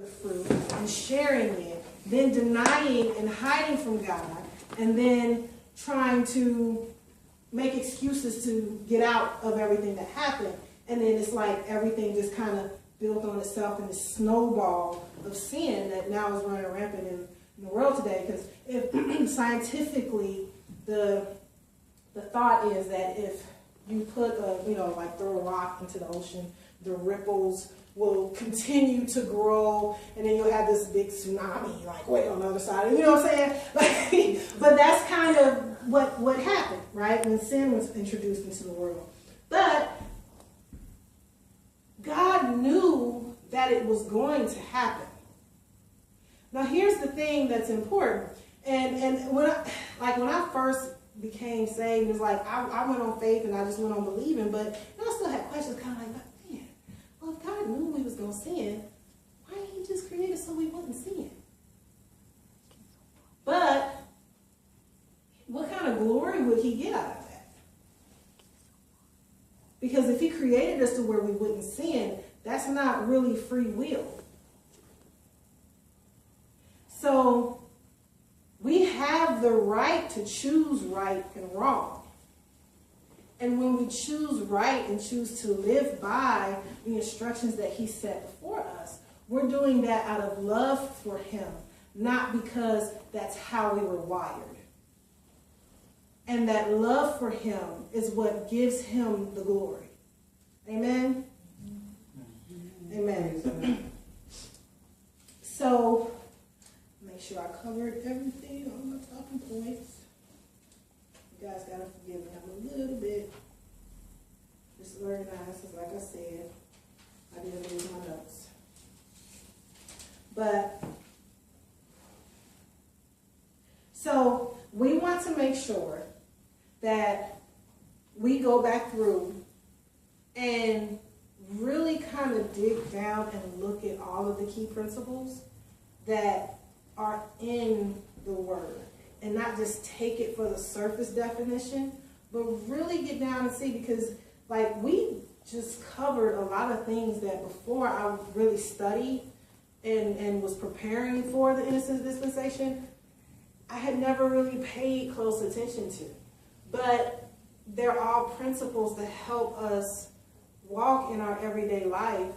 the fruit and sharing it, then denying and hiding from God, and then trying to make excuses to get out of everything that happened. And then it's like everything just kind of built on itself in this snowball of sin that now is running rampant in the world today. Because if scientifically the thought is that if you put like throw a rock into the ocean, the ripples will continue to grow, and then you'll have this big tsunami like way on the other side. You know what I'm saying? Like, but that's kind of what happened, right? When sin was introduced into the world. But God knew that it was going to happen. Now here's the thing that's important. And when I first became saved, it was like I went on faith and I just went on believing, but I still had questions kind of like, man, well, if God knew we was going to sin, why didn't he just create us so we wouldn't sin? But what kind of glory would he get out of that? Because if he created us to where we wouldn't sin, that's not really free will. So we have the right to choose right and wrong. And when we choose right and choose to live by the instructions that he set before us, we're doing that out of love for him, not because that's how we were wired. And that love for him is what gives him the glory. Amen? Amen. So, make sure I covered everything on my talking points. You guys gotta forgive me. I'm a little bit disorganized, because like I said, I didn't lose my notes. But, so we want to make sure that we go back through and really kind of dig down and look at all of the key principles that are in the Word, and not just take it for the surface definition, but really get down and see, because like we just covered a lot of things that before I really studied and was preparing for the innocence dispensation, I had never really paid close attention to. But they're all principles that help us walk in our everyday life.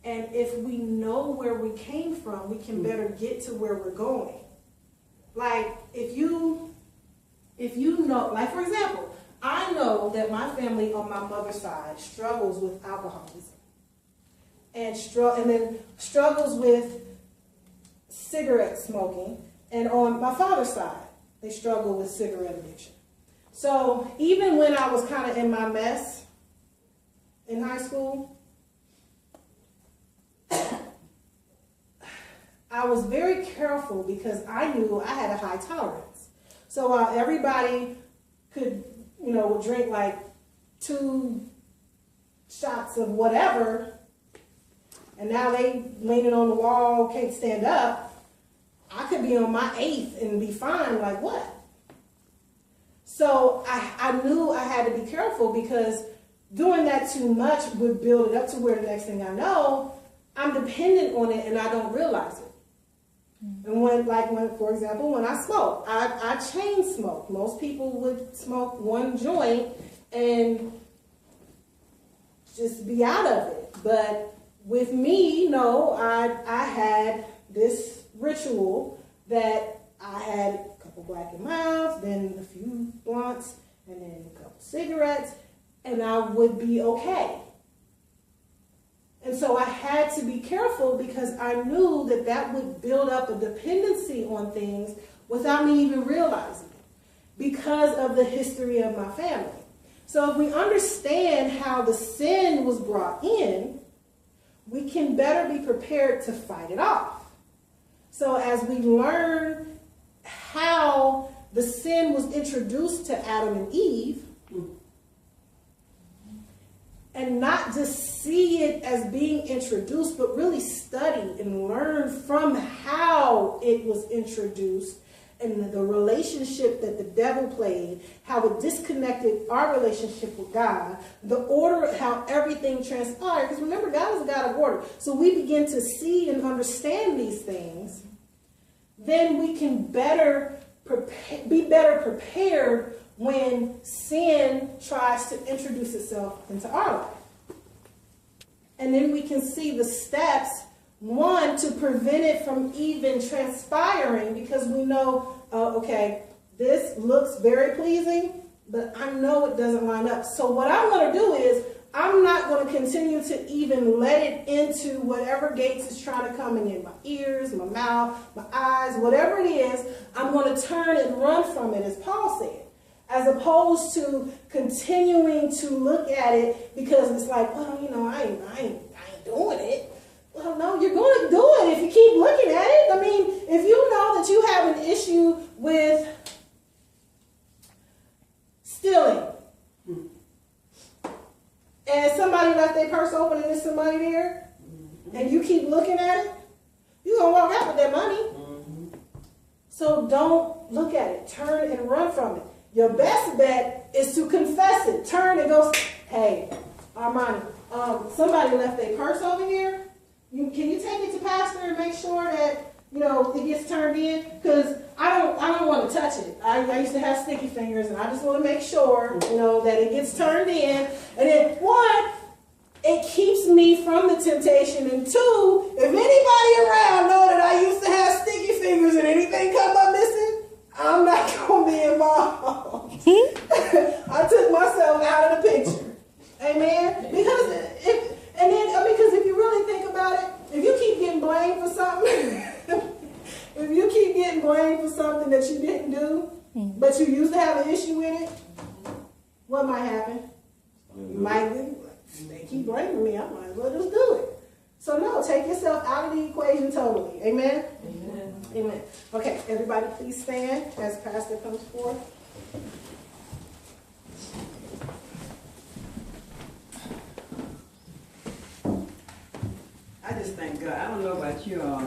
And if we know where we came from, we can better get to where we're going. Like, if you know, like for example, I know that my family on my mother's side struggles with alcoholism. And then struggles with cigarette smoking. And on my father's side, they struggle with cigarette addiction. So even when I was kind of in my mess in high school, I was very careful because I knew I had a high tolerance. So while everybody could, drink like 2 shots of whatever, and now they leaning on the wall, can't stand up, I could be on my 8th and be fine, like what? So I knew I had to be careful, because doing that too much would build it up to where the next thing I know, I'm dependent on it and I don't realize it. And when, for example, when I smoke, I chain smoke. Most people would smoke 1 joint and just be out of it. But with me, no, I had this ritual that I had a couple Black and Milds, then a few blunts, and then a couple cigarettes, and I would be okay. And so I had to be careful, because I knew that that would build up a dependency on things without me even realizing it, because of the history of my family. So if we understand how the sin was brought in, we can better be prepared to fight it off. So as we learn how the sin was introduced to Adam and Eve, and not just see it as being introduced, but really study and learn from how it was introduced, and the relationship that the devil played, how it disconnected our relationship with God, the order, how everything transpired. Because remember, God is a God of order. So we begin to see and understand these things, then we can be better prepared when sin tries to introduce itself into our life. And then we can see the steps, one, to prevent it from even transpiring, because we know, okay, this looks very pleasing, but I know it doesn't line up. So what I'm going to do is, I'm not going to continue to even let it into whatever gates is trying to come in my ears, my mouth, my eyes, whatever it is. I'm going to turn and run from it, as Paul said, as opposed to continuing to look at it because it's like, well, you know, I ain't doing it. Well, no, you're going to do it if you keep looking at it. I mean, if you know that you have an issue with stealing, and somebody left their purse open and there's some money there, and you keep looking at it, you're going to walk out with that money. So don't look at it. Turn and run from it. Your best bet is to confess it. Turn and go, hey, Armani, somebody left their purse over here. Can you take it to Pastor and make sure that, you know, it gets turned in? Because I don't want to touch it. I used to have sticky fingers, and I just want to make sure, you know, that it gets turned in. And then, one, it keeps me from the temptation. And two, if anybody around know that I used to have sticky fingers and anything come up missing, I'm not going to be involved. I took myself out of the picture. Amen? Because if you really think about it, if you keep getting blamed for something, if you keep getting blamed for something that you didn't do, but you used to have an issue with it, what might happen? You might they keep blaming me. I might as well just do it. So no, take yourself out of the equation totally. Amen? Amen. Amen. Okay, everybody please stand as Pastor comes forth. I just thank God. I don't know about you all,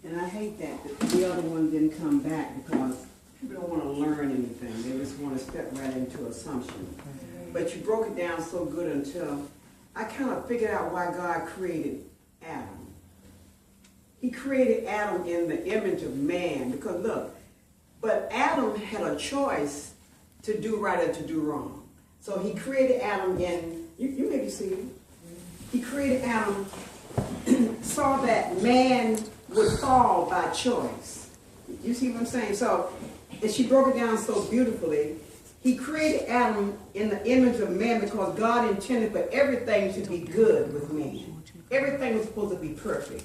and I hate that the other one didn't come back, because people don't want to learn anything. They just want to step right into assumption. But you broke it down so good until I kind of figured out why God created Adam. He created Adam in the image of man, because look, but Adam had a choice to do right or to do wrong. So he created Adam in, you maybe see it. He created Adam, saw that man would fall by choice. You see what I'm saying? So, and she broke it down so beautifully. He created Adam in the image of man because God intended for everything to be good with man. Everything was supposed to be perfect.